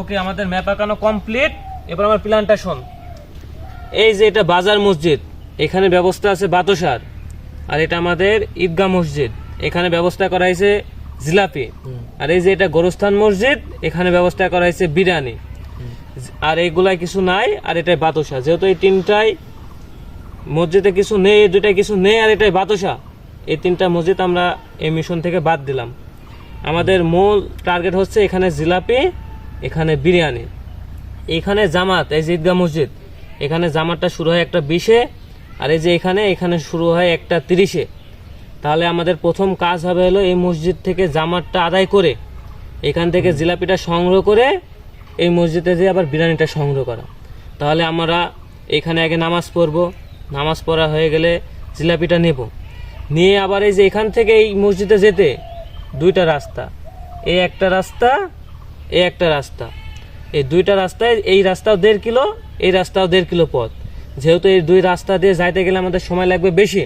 ওকে, আমাদের map আঁকানো complete. এবার আমার প্ল্যানটা শোন। এই যে এটা বাজার মসজিদ, এখানে ব্যবস্থা আছে বাতাসার। আর এটা আমাদের ঈদগাহ মসজিদ, এখানে ব্যবস্থা করা হয়েছে জিলাপি। আর এই যে এটা গোরস্থান মসজিদ, এখানে ব্যবস্থা করা হয়েছে বিরিয়ানি। আর এইগুলাই কিছু নাই, আর এটাই বাতাসা। যেহেতু এই তিনটাই মসজিদে কিছু নেই, এই দুটাই কিছু নেই, আর এটাই বাতাসা, এই তিনটা মসজিদ আমরা এই মিশন থেকে বাদ দিলাম। আমাদের মূল টার্গেট হচ্ছে এখানে জিলাপি, এখানে বিরিয়ানি, এখানে জামাত। এই যে ঈদগাহ মসজিদ, এখানে জামাতটা শুরু হয় 1:20-এ, আর এই যে এখানে শুরু হয় 1:30-এ। তাহলে আমাদের প্রথম কাজ হবে হলো এই মসজিদ থেকে জামাতটা আদায় করে এখান থেকে জিলাপিটা সংগ্রহ করে এই মসজিদে যেয়ে আবার বিরিয়ানিটা সংগ্রহ করা। তাহলে আমরা এখানে আগে নামাজ পড়বো, নামাজ পড়া হয়ে গেলে জিলাপিটা নেব, নিয়ে আবার এই যে এখান থেকে এই মসজিদে যেতে দুইটা রাস্তা, এই একটা রাস্তা, এই একটা রাস্তা, এই দুইটা রাস্তায়, এই রাস্তাও 1.5 কিলো, এই রাস্তাও 1.5 কিলো পথ। যেহেতু এই দুই রাস্তা দিয়ে যাইতে গেলে আমাদের সময় লাগবে বেশি,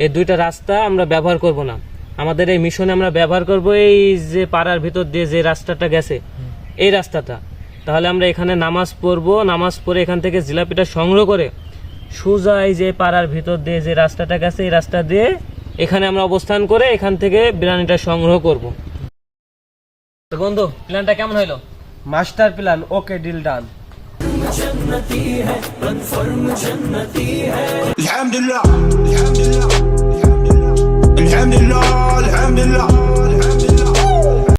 এই দুইটা রাস্তা আমরা ব্যবহার করব না। আমাদের এই মিশনে আমরা ব্যবহার করব এই যে পাড়ার ভিতর দিয়ে যে রাস্তাটা গেছে, এই রাস্তাটা। তাহলে আমরা এখানে নামাজ পড়বো, নামাজ পড়ে এখান থেকে জিলাপিটা সংগ্রহ করে সোজা এই যে পাড়ার ভিতর দিয়ে যে রাস্তাটা গেছে, এই রাস্তা দিয়ে এখানে আমরা অবস্থান করে এখান থেকে বিরিয়ানিটা সংগ্রহ করব। তো বন্ধু, প্ল্যানটা কেমন হইলো? Master plan. Okay, deal done. الحمد لله الحمد لله الحمد لله الحمد لله